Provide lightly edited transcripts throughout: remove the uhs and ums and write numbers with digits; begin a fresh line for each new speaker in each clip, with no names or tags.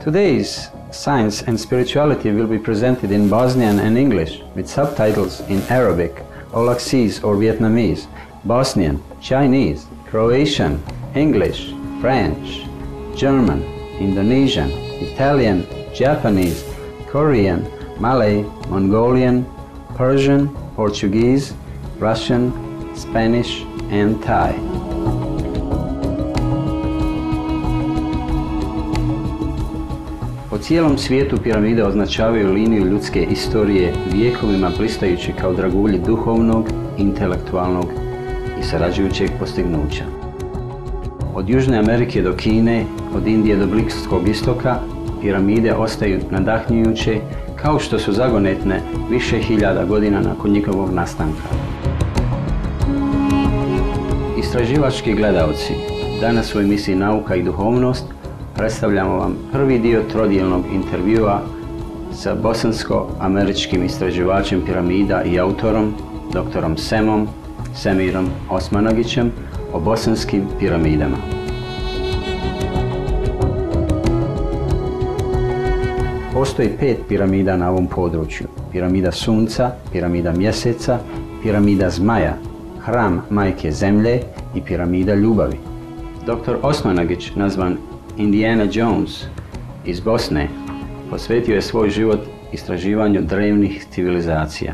Today's science and spirituality will be presented in Bosnian and English with subtitles in Arabic, Olaxese or Vietnamese, Bosnian, Chinese, Croatian, English, French, German, Indonesian, Italian, Japanese, Korean, Malay, Mongolian, Persian, Portuguese, Russian, Spanish, and Thai. Po cijelom svijetu piramide označavaju liniju ljudske istorije, vijekovima blistajući kao dragulji duhovnog, intelektualnog i sarađujućeg postignuća. Od Južne Amerike do Kine, od Indije do Bliskog istoka, piramide ostaju nadahnjujuće kao što su zagonetne više hiljada godina nakon njihovog nastanka. Istraživački gledaoci, danas u emisiji Nauka i duhovnost predstavljamo vam prvi dio trodijelnog intervjua sa bosansko-američkim istraživačem piramida i autorom, doktorom Semirom Osmanagićem, o bosanskim piramidama. Postoji 5 piramida na ovom području. Piramida Sunca, piramida Mjeseca, piramida Zmaja, hram Majke Zemlje i piramida Ljubavi. Dr. Osmanagić, nazvan Indiana Jones iz Bosne, posvetio je svoj život istraživanju drevnih civilizacija.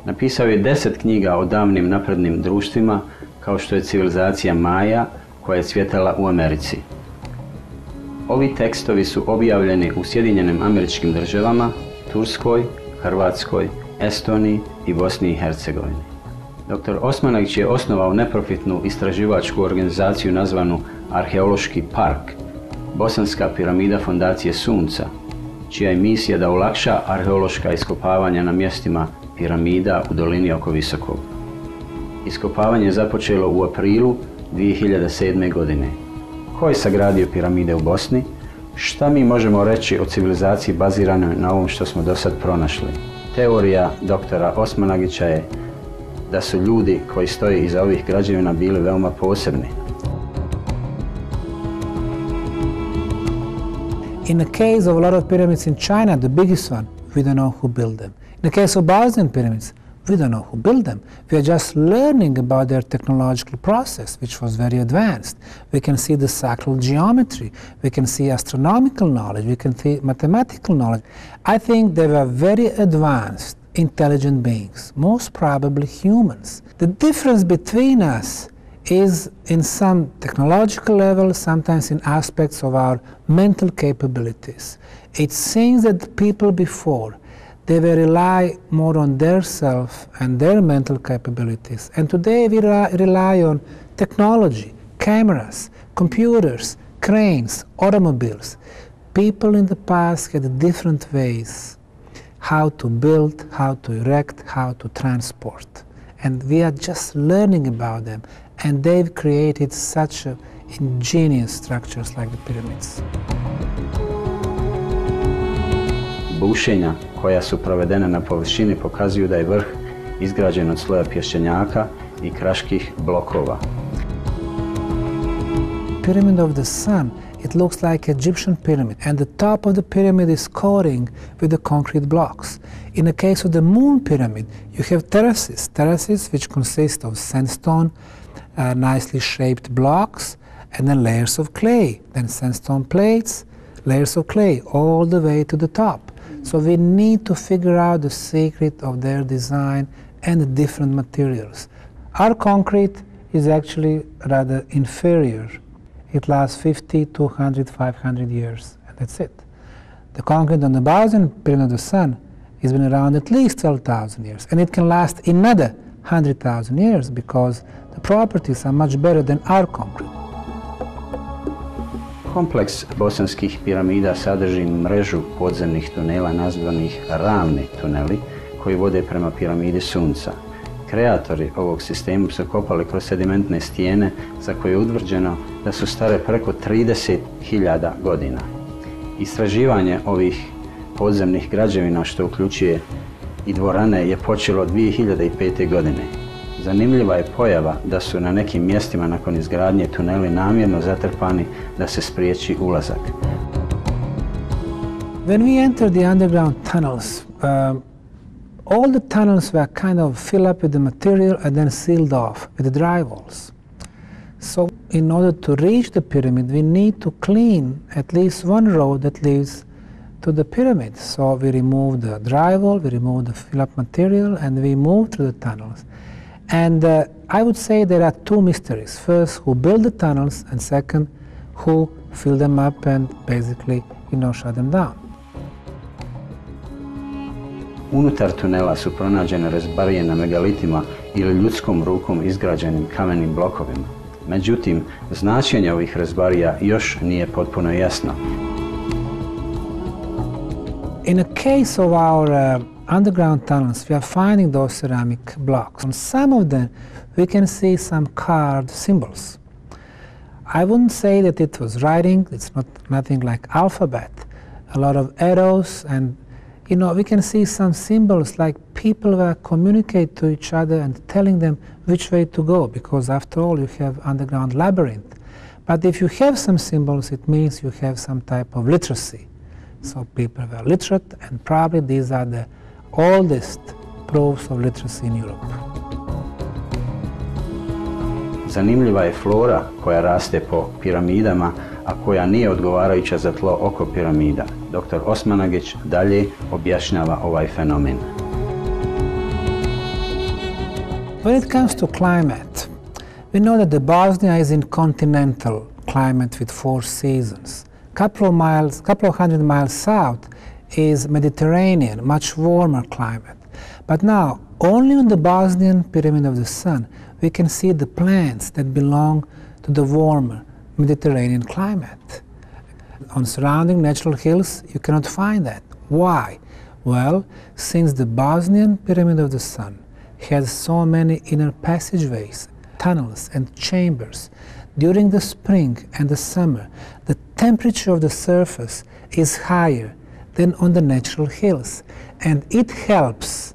Napisao je 10 knjiga o davnim naprednim društvima, kao što je civilizacija Maja, koja je cvjetala u Americi. Ovi tekstovi su objavljeni u Sjedinjenim Američkim Državama, Turskoj, Hrvatskoj, Estoniji i Bosni i Hercegovini. Dr. Osmanagić je osnovao neprofitnu istraživačku organizaciju nazvanu Arheološki park, Bosanska piramida Fondacije Sunca, čija je misija da olakša arheološka iskopavanja na mjestima piramida u dolini oko Visokog. Iskopavanje je započelo u aprilu 2007. godine. Ko je sagradio piramide u Bosni? Šta mi možemo reći o civilizaciji baziranoj na ovom što smo do sad pronašli? Teorija doktora Osmanagića je da su ljudi koji stoje iza ovih građevina bili veoma posebni.
In the case of a lot of pyramids in China, the biggest one, we don't know who built them. In the case of Bosnian pyramids, we don't know who built them. We are just learning about their technological process, which was very advanced. We can see the sacral geometry, we can see astronomical knowledge, we can see mathematical knowledge. I think they were very advanced, intelligent beings, most probably humans. The difference between us is in some technological level, sometimes in aspects of our mental capabilities. It seems that people before, they will rely more on their self and their mental capabilities. And today we rely on technology, cameras, computers, cranes, automobiles. People in the past had different ways how to build, how to erect, how to transport. And we are just learning about them. And they've created such ingenious structures like the pyramids.
Bušenja koja su provedena na površini pokazuju da je vrh izgrađen od sloja pješčenjaka i kraških blokova.
Pyramid of the Sun, it looks like Egyptian pyramid, and the top of the pyramid is coating with the concrete blocks. In the case of the Moon pyramid, you have terraces which consist of sandstone, nicely shaped blocks, and then layers of clay, then sandstone plates, layers of clay, all the way to the top. So we need to figure out the secret of their design and the different materials. Our concrete is actually rather inferior. It lasts 50, 200, 500 years, and that's it. The concrete on the Bosnian Pyramid of the Sun has been around at least 12,000 years, and it can last another 100,000 years because the properties are much better than our concrete.
Kompleks bosanskih piramida sadrži mrežu podzemnih tunela nazvanih ravni tuneli koji vode prema piramidi Sunca. Kreatori ovog sistema su kopali kroz sedimentne stijene za koje je utvrđeno da su stare preko 30.000 godina. Istraživanje ovih podzemnih građevina, što uključuje i dvorane, je počelo 2005. godine. Zanimljiva je pojava da su na nekim mjestima nakon izgradnje tuneli namjerno zatrpani da se spriječi ulazak.
When we entered the underground tunnels, all the tunnels were kind of filled up with the material and then sealed off with the drywalls. So in order to reach the pyramid, we need to clean at least one road that leads to the pyramid. So we removed the drywall, we removed the fill-up material, and we moved through the tunnels. And I would say there are two mysteries. First, who built the tunnels, and second, who filled them up and basically, shut them down.
Unutar tunela su pronađene rezbarije na megalitima ili ljudskom rukom izgrađenim kamenim blokovima. Međutim, značenje ovih rezbarija još nije potpuno jasno.
In a case of our underground tunnels, we are finding those ceramic blocks. On some of them, we can see some carved symbols. I wouldn't say that it was writing, it's nothing like alphabet. A lot of arrows, and we can see some symbols like people were communicate to each other and telling them which way to go, because after all you have underground labyrinth. But if you have some symbols, it means you have some type of literacy. So people were literate, and probably these are the oldest proofs of literacy in Europe.
Zanimljiva je flora koja raste po piramidama, a koja nije odgovarajuća za tlo oko piramida. Dr. Osmanagich dalje objašnjava ovaj fenomen.
When it comes to climate, we know that the Bosnia is in continental climate with 4 seasons. Couple of hundred miles south is Mediterranean, much warmer climate. But now, only on the Bosnian Pyramid of the Sun, we can see the plants that belong to the warmer Mediterranean climate. On surrounding natural hills, you cannot find that. Why? Well, since the Bosnian Pyramid of the Sun has so many inner passageways, tunnels and chambers, during the spring and the summer, the temperature of the surface is higher than on the natural hills, and it helps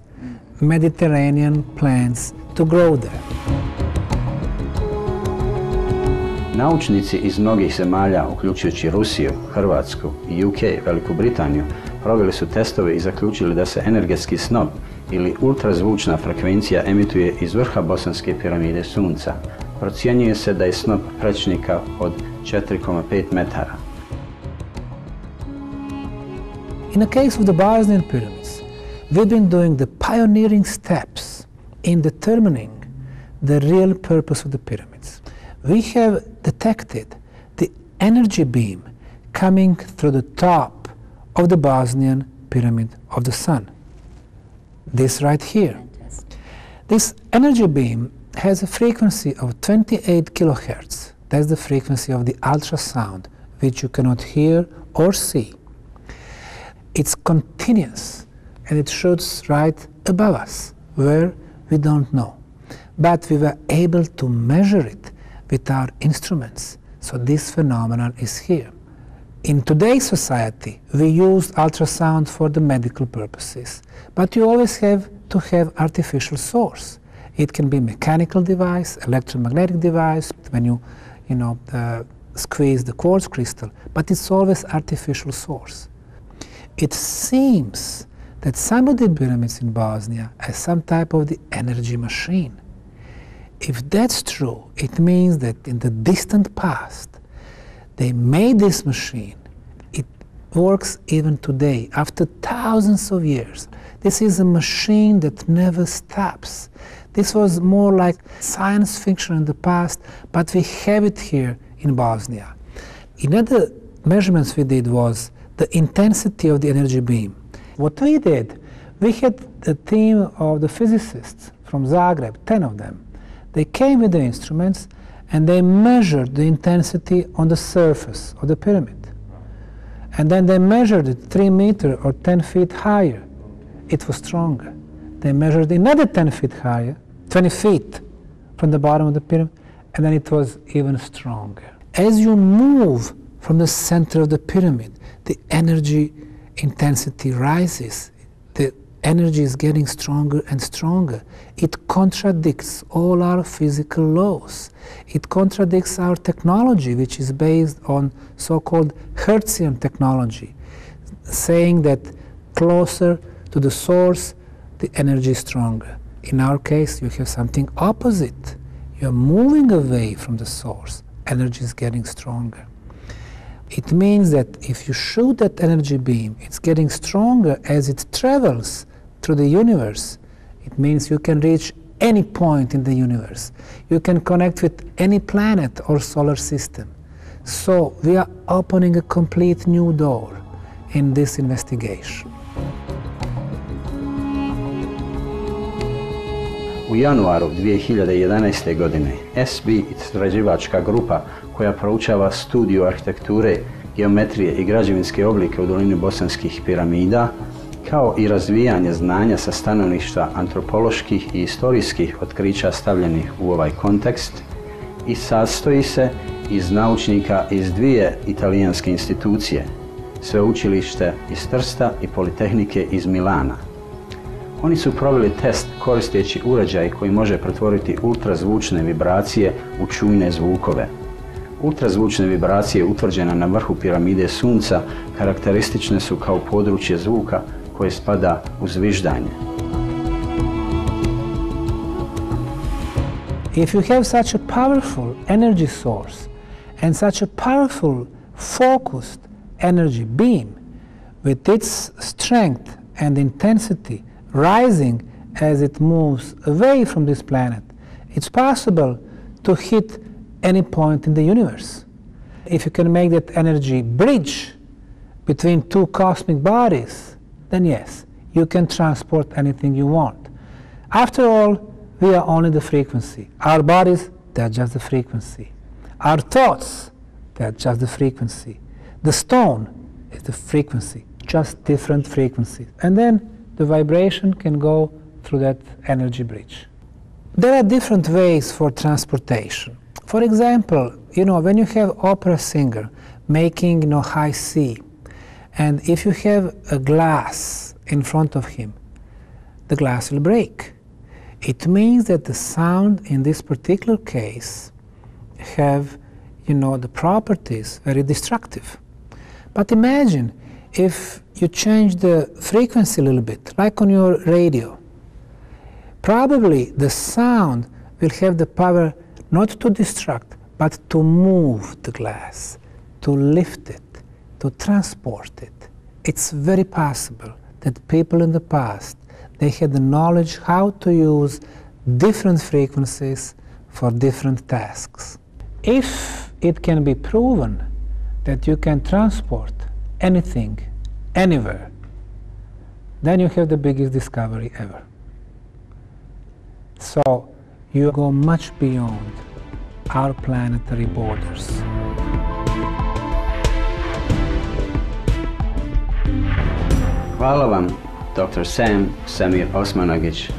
Mediterranean plants to grow there.
Naučnici iz mnogih zemalja, uključujući Rusiju, Hrvatsku i UK, Veliku Britaniju, proveli su testove i zaključili da se energetski snop ili ultrazvučna frekvencija emituje iz vrha Bosanske piramide Sunca. Procjenjuje se da je snop prečnika od 4,5 metara.
In the case of the Bosnian pyramids, we've been doing the pioneering steps in determining the real purpose of the pyramids. We have detected the energy beam coming through the top of the Bosnian Pyramid of the Sun. This right here. This energy beam has a frequency of 28 kilohertz. That's the frequency of the ultrasound, which you cannot hear or see. It's continuous, and it shoots right above us, where we don't know. But we were able to measure it with our instruments, so this phenomenon is here. In today's society, we use ultrasound for the medical purposes, but you always have to have artificial source. It can be mechanical device, electromagnetic device, when you squeeze the quartz crystal, but it's always artificial source. It seems that some of the pyramids in Bosnia are some type of the energy machine. If that's true, it means that in the distant past, they made this machine. It works even today, after thousands of years. This is a machine that never stops. This was more like science fiction in the past, but we have it here in Bosnia. Another measurements we did was the intensity of the energy beam. What we did, we had the team of the physicists from Zagreb, 10 of them. They came with the instruments and they measured the intensity on the surface of the pyramid. And then they measured it 3 meters or 10 feet higher. It was stronger. They measured another 10 feet higher, 20 feet from the bottom of the pyramid, and then it was even stronger. As you move from the center of the pyramid, the energy intensity rises. The energy is getting stronger and stronger. It contradicts all our physical laws. It contradicts our technology, which is based on so-called Hertzian technology. saying that closer to the source, the energy is stronger. In our case, you have something opposite. You're moving away from the source. Energy is getting stronger. It means that if you shoot that energy beam, it's getting stronger as it travels through the universe. It means you can reach any point in the universe. You can connect with any planet or solar system. So we are opening a complete new door in this investigation.
U januaru 2011. godine SB istraživačka grupa koja proučava studiju arhitekture, geometrije i građevinske oblike u dolini Bosanskih piramida, kao i razvijanje znanja sa stanovišta antropoloških i historijskih otkrića stavljenih u ovaj kontekst, i sastoji se iz naučnika iz dvije italijanske institucije, sveučilište iz Trsta i Politehnike iz Milana. Oni su proveli test koristeći uređaj koji može pretvoriti ultrazvučne vibracije u čujne zvukove. Ultrazvučne vibracije utvrđene na vrhu piramide Sunca karakteristične su kao područje zvuka koje spada u zviždanje.
If you have such a powerful energy source and such a powerful focused energy beam with its strength and intensity rising as it moves away from this planet, it's possible to hit any point in the universe. If you can make that energy bridge between two cosmic bodies, then yes, you can transport anything you want. After all, we are only the frequency. Our bodies, they're just the frequency. Our thoughts, they're just the frequency. The stone is the frequency, just different frequencies. And then the vibration can go through that energy bridge. There are different ways for transportation. For example, when you have opera singer making high C, and if you have a glass in front of him, the glass will break. It means that the sound in this particular case have, the properties very destructive. But imagine if you change the frequency a little bit, like on your radio. Probably the sound will have the power not to destruct, but to move the glass, to lift it, to transport it. It's very possible that people in the past, they had the knowledge how to use different frequencies for different tasks. If it can be proven that you can transport anything, anywhere, then you have the biggest discovery ever. So you go much beyond our planetary borders.
Hvala vam, Dr. Semir Osmanagich,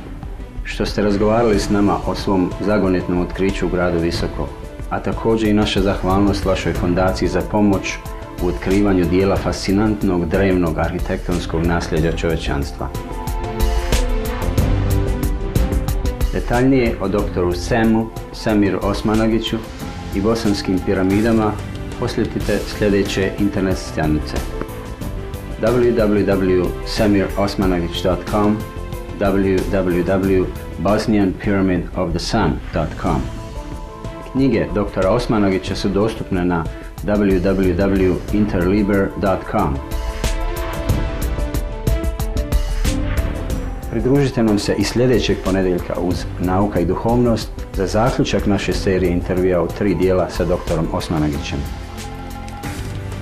što ste razgovarali s nama o svom zagonetnom otkriću u gradu Visoko, a također i naša zahvalnost vašoj fondaciji za pomoć u otkrivanju dijela fascinantnog drevnog arhitektonskog nasljeđa čovječanstva. Detaljnije o doktoru Semiru Osmanagiću i bosanskim piramidama posjetite sljedeće internet stranice: www.semirosmanagich.com, www.bosnianpyramidofthesun.com. Knjige dr. Osmanagića su dostupne na www.interliber.com. Pridružite nam se i sljedećeg ponedjeljka uz Nauka i duhovnost za zaključak naše serije intervjua u 3 dijela sa doktorom Osmanagićem.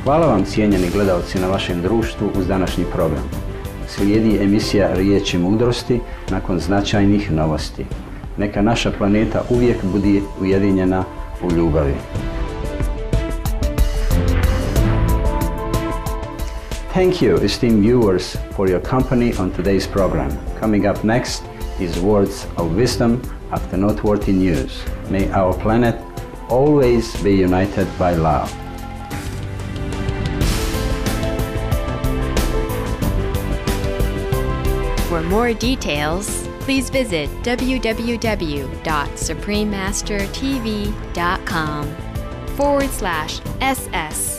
Hvala vam, cijenjeni gledalci, na vašem društvu uz današnji program. Slijedi emisija Riječi mudrosti nakon značajnih novosti. Neka naša planeta uvijek bude ujedinjena u ljubavi. Thank you, esteemed viewers, for your company on today's program. Coming up next is Words of Wisdom after noteworthy news. May our planet always be united by love.
For more details, please visit www.suprememastertv.com/SS